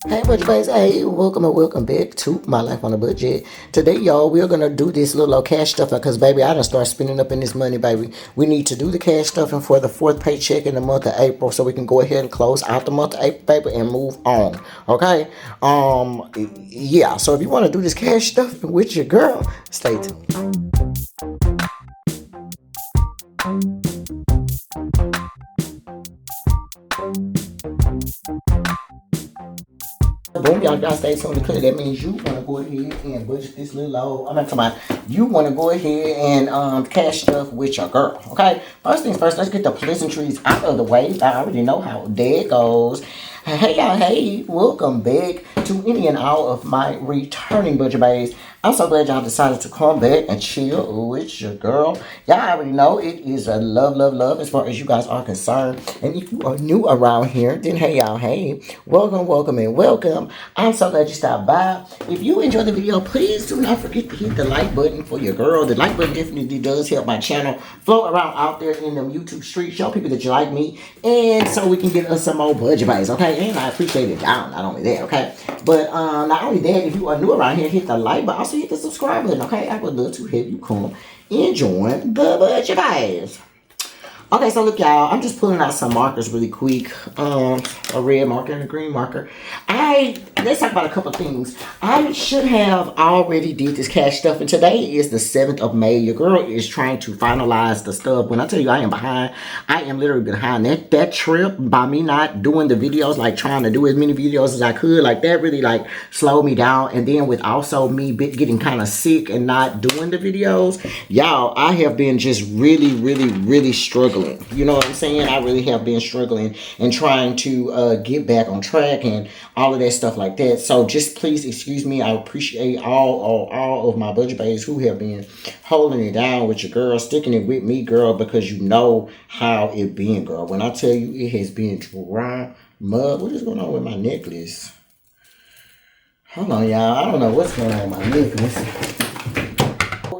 Hey Budget Baes, hey, welcome and welcome back to My Life on a Budget. Today, y'all, we're gonna do this little old cash stuffing because, baby, I done start spending up in this money, baby. We need to do the cash stuffing for the fourth paycheck in the month of April so we can go ahead and close out the month of April, baby, and move on. Okay? Yeah. So if you want to do this cash stuffing with your girl, stay tuned. Boom, y'all stay tuned because that means you want to go ahead and budget this little old. I'm not talking about you want to go ahead and cash stuff with your girl. Okay, first things first, let's get the pleasantries out of the way. I already know how that goes. Hey y'all, hey, welcome back to any and all of my returning Budget Baes. I'm so glad y'all decided to come back and chill with your girl. Y'all already know it is a love as far as you guys are concerned. And if you are new around here, then hey y'all, hey, welcome and welcome. I'm so glad you stopped by. If you enjoyed the video, please do not forget to hit the like button for your girl. The like button definitely does help my channel float around out there in them YouTube streets. Show people that you like me. And so we can get us some more Budget Baes, okay? And I appreciate it down, not only that, okay? But not only that, if you are new around here, hit the like, but also hit the subscribe button, okay? I would love to have you come and join the Budget Baes. Okay, so look, y'all, I'm just pulling out some markers really quick. A red marker and a green marker. Let's talk about a couple of things. I should have already did this cash stuff, and today is the 7th of May. Your girl is trying to finalize the stuff. When I tell you I am behind, I am literally behind. That trip, by me not doing the videos, like trying to do as many videos as I could, like that really like slowed me down. And then with also me getting kind of sick and not doing the videos, y'all, I have been just really struggling. You know what I'm saying? I really have been struggling and trying to get back on track and all of that stuff like that. So just please excuse me. I appreciate all of my Budget Baes who have been holding it down with your girl, sticking it with me, girl, because you know how it been, girl. When I tell you it has been dry mud. What is going on with my necklace? Hold on, y'all. I don't know what's going on with my necklace.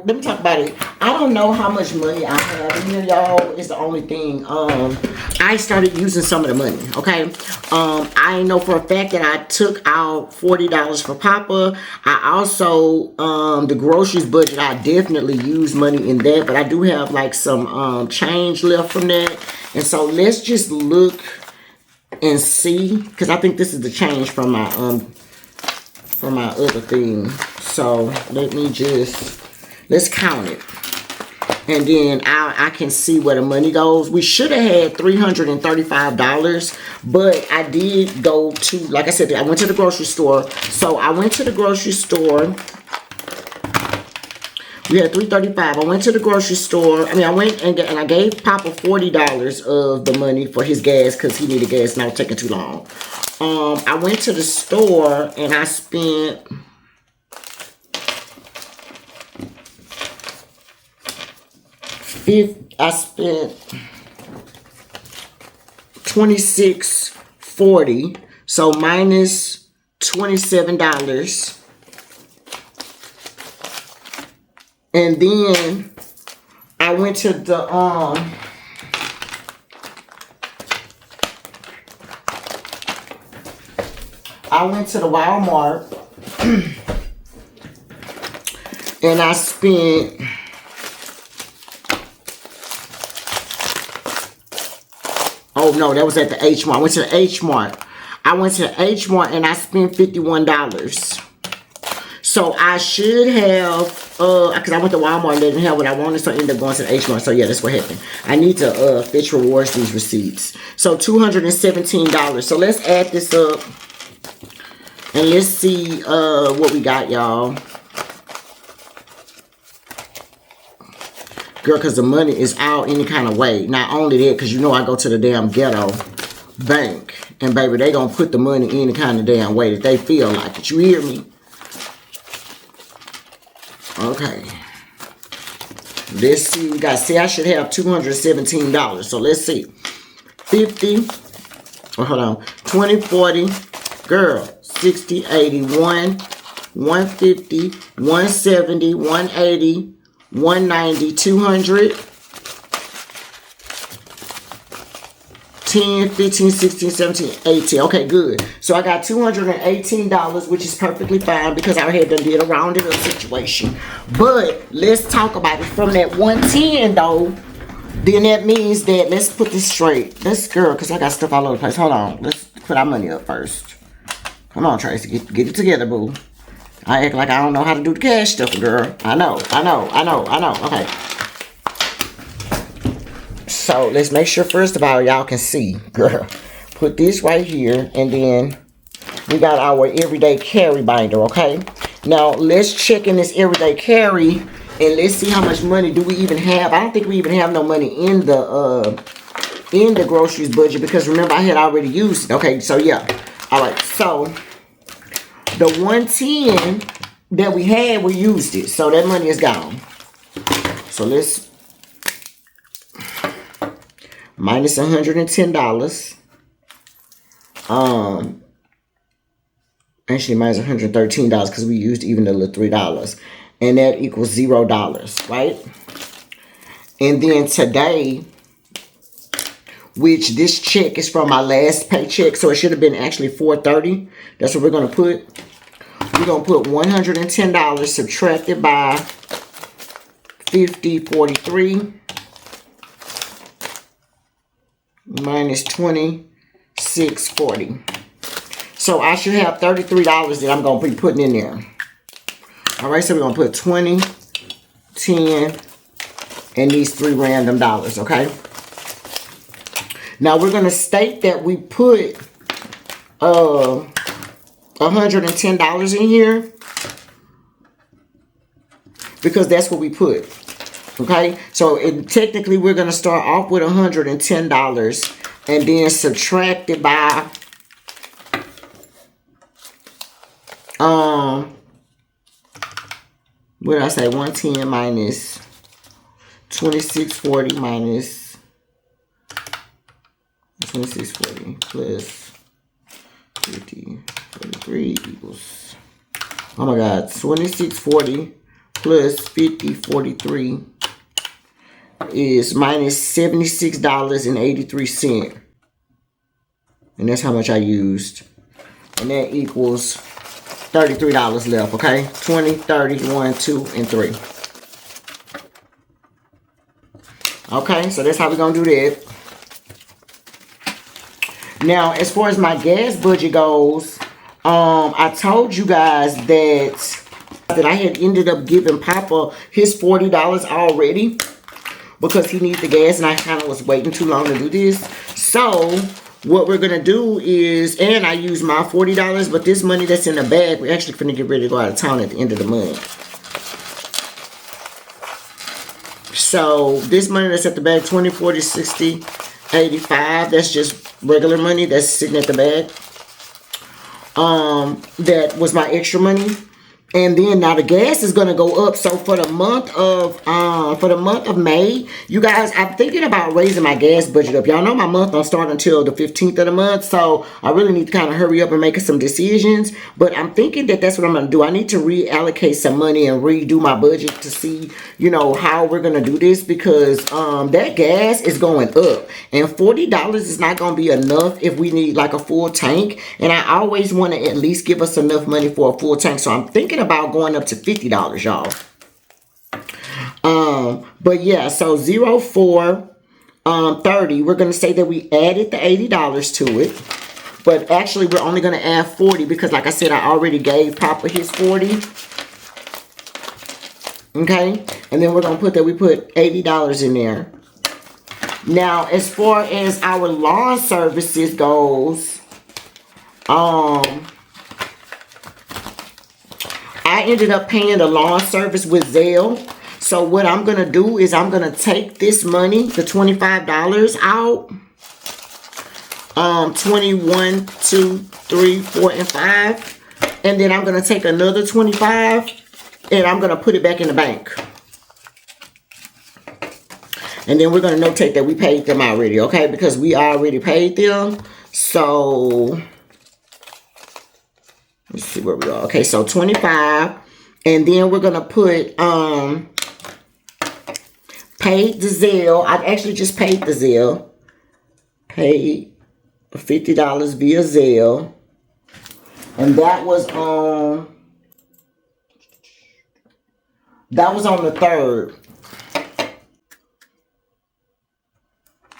Let me talk about it. I don't know how much money I have in here, y'all. It's the only thing. I started using some of the money, okay? I know for a fact that I took out $40 for Papa. I also, the groceries budget, I definitely used money in that, but I do have like some change left from that. And so let's just look and see, because I think this is the change from my other thing. So let's count it. And then I can see where the money goes. We should have had $335, but I did go to, like I said, I went to the grocery store. So I went to the grocery store. We had $335. I went to the grocery store. I went and I gave Papa $40 of the money for his gas because he needed gas and I was taking too long. I went to the store and I spent $26.40, so minus $27. And then I went to the Walmart and I spent oh no, that was at the H Mart. I went to the H Mart. And I spent $51. So I should have, because I went to Walmart and they didn't have what I wanted, so I ended up going to the H Mart. So yeah, that's what happened. I need to fetch rewards these receipts. So $217. So let's add this up and let's see what we got, y'all. Girl, because the money is out any kind of way. Not only that, because you know I go to the damn ghetto bank. And baby, they gonna put the money any kind of damn way that they feel like it. You hear me? Okay. Let's see. We got, see, I should have $217. So let's see. 50. Oh, hold on. 20, 40. Girl. 60, 80, 150, 170, 180. 190, 200, 10, 15, 16, 17, 18. Okay, good. So I got $218, which is perfectly fine because I had done did a rounded up situation. But let's talk about it from that 110 though. Then that means that, let's put this straight. Let's, girl, because I got stuff all over the place. Hold on. Let's put our money up first. Come on, Tracy. Get it together, boo. I act like I don't know how to do the cash stuff, girl. I know. Okay. So, let's make sure, first of all, y'all can see, girl. Put this right here, and then we got our everyday carry binder, okay? Now, let's check in this everyday carry, and let's see how much money do we even have. I don't think we even have no money in the groceries budget, because remember, I had already used it. Okay, so yeah. All right, so the 110 that we had, we used it. So that money is gone. So let's minus $110. Actually minus $113 because we used even the little $3. And that equals $0, right? And then today, which this check is from my last paycheck, so it should have been actually $430. That's what we're going to put. We're going to put $110 subtracted by 50.43 minus 26.40. So I should have $33 that I'm going to be putting in there. All right, so we're going to put 20, 10, and these 3 random dollars, okay? Now, we're going to state that we put $110 in here because that's what we put, okay? So, technically, we're going to start off with $110 and then subtract it by what did I say? 110 minus 26.40 minus 26.40 plus 50.43 equals, oh my God, 26.40 plus 50.43 is minus $76.83. And that's how much I used. And that equals $33 left, okay? 20, 30, 1, 2, and 3. Okay, so that's how we're going to do that. Now, as far as my gas budget goes, I told you guys that I had ended up giving Papa his $40 already because he needs the gas, and I kind of was waiting too long to do this. So, what we're going to do is, and I use my $40, but this money that's in the bag, we're actually going to get ready to go out of town at the end of the month. So, this money that's at the bag, 20, 40, 60, 85, that's just regular money that's sitting at the bag. That was my extra money. And then now the gas is gonna go up. So for the month of May, you guys, I'm thinking about raising my gas budget up. Y'all know my month don't start until the 15th of the month, so I really need to kind of hurry up and make some decisions. But I'm thinking that that's what I'm gonna do. I need to reallocate some money and redo my budget to see, you know, how we're gonna do this, because that gas is going up, and $40 is not gonna be enough if we need like a full tank. And I always want to at least give us enough money for a full tank. So I'm thinking about going up to $50, y'all. But yeah, so 0430, we're gonna say that we added the $80 to it, but actually we're only gonna add 40 because, like I said, I already gave Papa his 40. Okay, and then we're gonna put that we put $80 in there. Now, as far as our lawn services goes, I ended up paying the lawn service with Zelle. So what I'm going to do is I'm going to take this money, the $25 out. 21, 2, 3, 4, and 5. And then I'm going to take another 25 and I'm going to put it back in the bank. And then we're going to notate that we paid them already, okay? Because we already paid them. So let's see where we are. Okay, so 25. And then we're going to put paid the Zelle. I've actually just paid the Zelle. paid $50 via Zelle. And that was on the 3rd.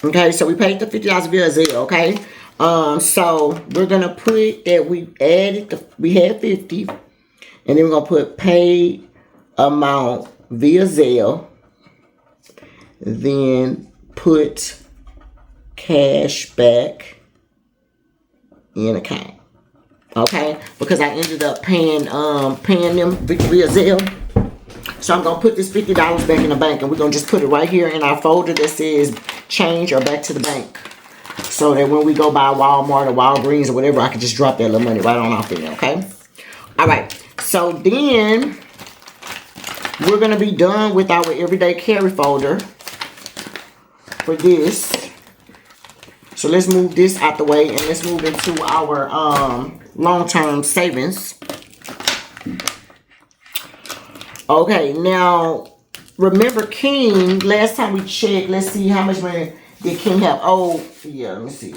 Okay, so we paid the $50 via Zelle, okay? So we're gonna put that we had 50, and then we're gonna put paid amount via Zelle, then put cash back in account. Okay, because I ended up paying them via Zelle. So I'm going to put this $50 back in the bank, and we're going to just put it right here in our folder that says change or back to the bank. So that when we go by Walmart or Walgreens or whatever, I can just drop that little money right on off in there, okay? All right, so then we're going to be done with our everyday carry folder for this. So let's move this out the way, and let's move into our long-term savings. Okay, now, remember King, last time we checked, let's see how much money did King have. Oh, yeah, let me see.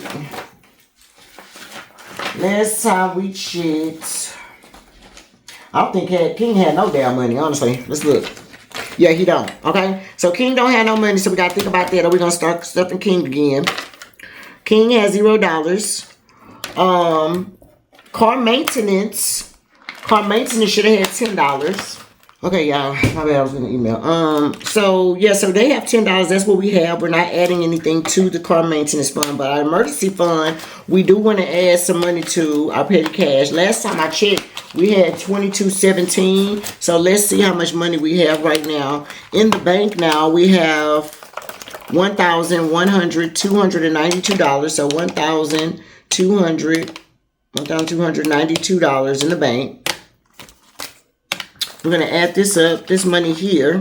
Last time we checked, I don't think King had no damn money, honestly. Let's look. Yeah, he don't, okay? So King don't have no money, so we got to think about that, or we're going to start stuffing King again. King has $0. Car maintenance should have had $10. Okay, y'all. My bad, I was in the email. So they have $10. That's what we have. We're not adding anything to the car maintenance fund, but our emergency fund, we do want to add some money to our petty cash. Last time I checked, we had $22.17. So let's see how much money we have right now. In the bank now, we have $1,292. So $1,292 in the bank. We're going to add this up, this money here.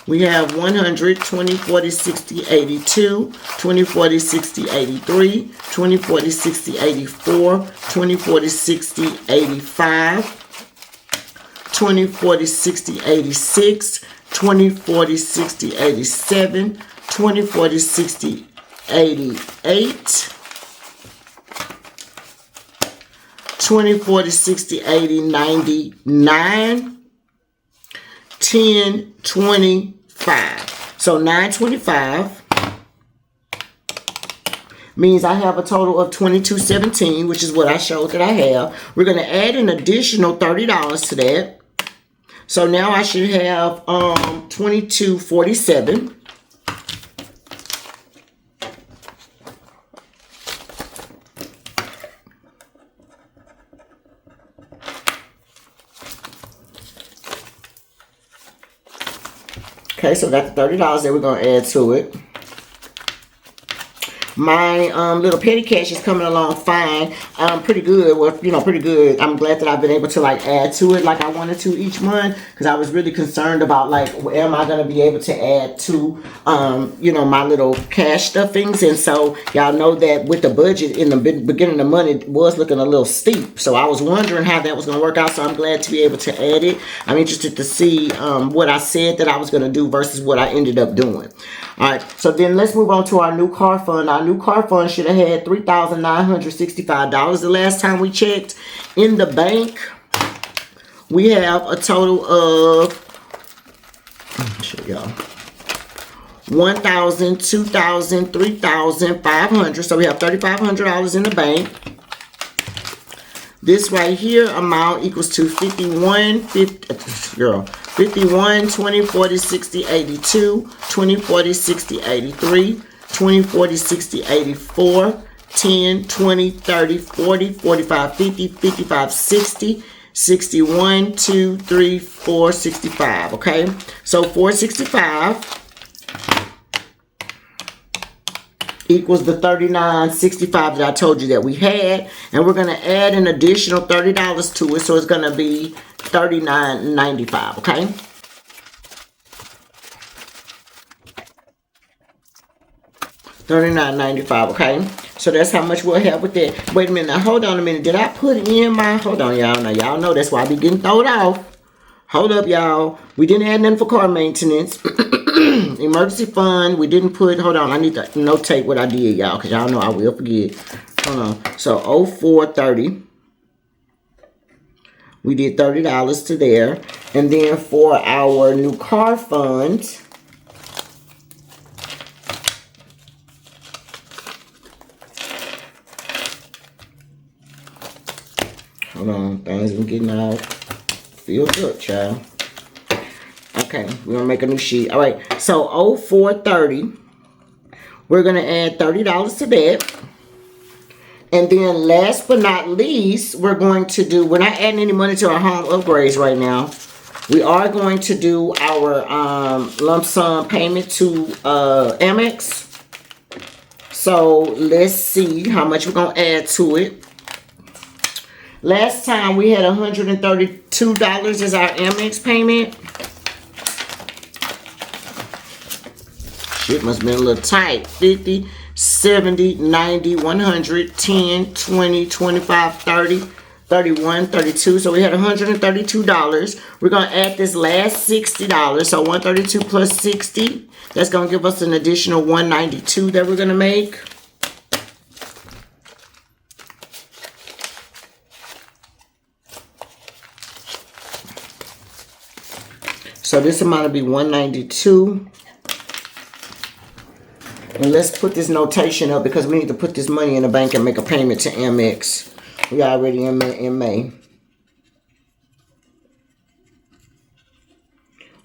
We have 100, 20, 40, 60, 82, 20, 40, 60, 83, 20, 40, 60, 84, 20, 40, 60, 85, 20, 40, 60, 86, 20, 40, 60, 87, 20, 40, 60, 88, 20, 40, 60, 80, 99, 10, 25. So 925 means I have a total of $22.17, which is what I showed that I have. We're going to add an additional $30 to that. So now I should have $22.47. Okay, so we got the $30 that we're going to add to it. My little petty cash is coming along fine. Pretty good. Well, pretty good. I'm glad that I've been able to add to it like I wanted to each month, because I was really concerned about am I going to be able to add to my little cash stuffings. And so y'all know that with the budget in the beginning of the month, it was looking a little steep. So I was wondering how that was going to work out. So I'm glad to be able to add it. I'm interested to see what I said that I was going to do versus what I ended up doing. All right, so then let's move on to our new car fund. Our new car fund should have had $3,965 the last time we checked. In the bank, we have a total of, let me show y'all, $1,000, $2,000, $3,500. So we have $3,500 in the bank. This right here amount equals to 51, 20, 40, 60, 82, 20, 40, 60, 83, 20, 40, 60, 84, 10, 20, 30, 40, 45, 50, 55, 60, 61, 2, 3, 4, 65, okay? So 465 equals the $39.65 that I told you that we had. And we're going to add an additional $30 to it. So it's going to be $39.95, okay? $39.95, okay? So that's how much we'll have with that. Wait a minute. Now, hold on a minute. Did I put in my... Hold on, y'all. Now, y'all know that's why I be getting thrown off. Hold up, y'all. We didn't add nothing for car maintenance. Emergency fund, we didn't put, hold on, I need to notate what I did, y'all, because y'all know I will forget. Hold on. So 0430. We did $30 to there. And then for our new car fund, hold on, things been getting all filled up, child. Okay, we're gonna make a new sheet. All right, so 0430, we're gonna add $30 to that. And then last but not least, we're going to do, we're not adding any money to our home upgrades right now. We are going to do our lump sum payment to Amex. So let's see how much we're going to add to it. Last time we had $132 as our Amex payment. Shit must have been a little tight. 50, 70, 90, 100, 10, 20, 25, 30, 31, 32. So we had $132. We're going to add this last $60. So 132 plus 60. That's going to give us an additional 192 that we're going to make. So this amount will be 192. And let's put this notation up because we need to put this money in the bank and make a payment to Amex. We already in May.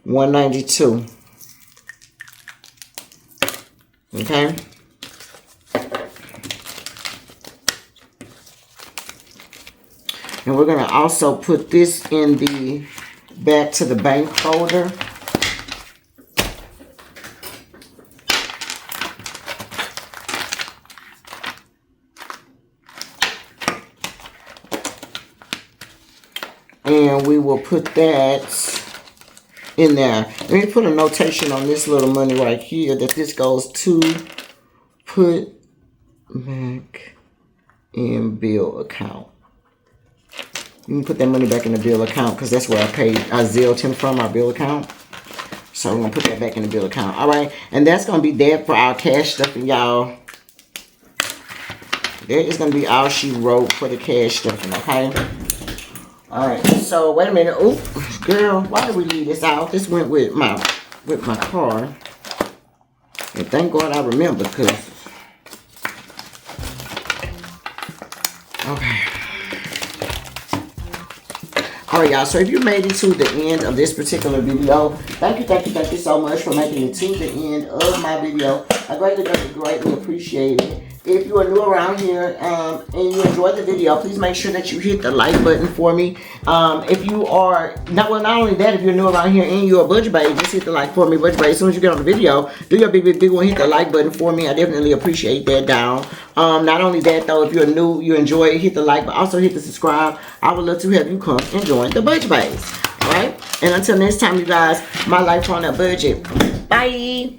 192. Okay. And we're going to also put this in the back to the bank folder. And we will put that in there. Let me put a notation on this little money right here that this goes to put back in bill account. You can put that money back in the bill account because that's where I paid our Zelle from, our bill account. So we're going to put that back in the bill account. All right. And that's going to be that for our cash stuffing, y'all. That is going to be all she wrote for the cash stuffing, okay? All right, so wait a minute. Oh, girl, why did we leave this out? This went with my car. And thank God I remember, because okay. All right, y'all. So if you made it to the end of this particular video, thank you so much for making it to the end of my video. I greatly appreciate it. If you are new around here and you enjoyed the video, please make sure that you hit the like button for me. If you are, not only that, if you're new around here and you're a Budget Bae, just hit the like for me, Budget Bae. As soon as you get on the video, do your big one, hit the like button for me. I definitely appreciate that down. Not only that though, if you're new, you enjoy it, hit the like, but also hit the subscribe. I would love to have you come and join the Budget Baes. Alright? And until next time, you guys, my life on a budget. Bye!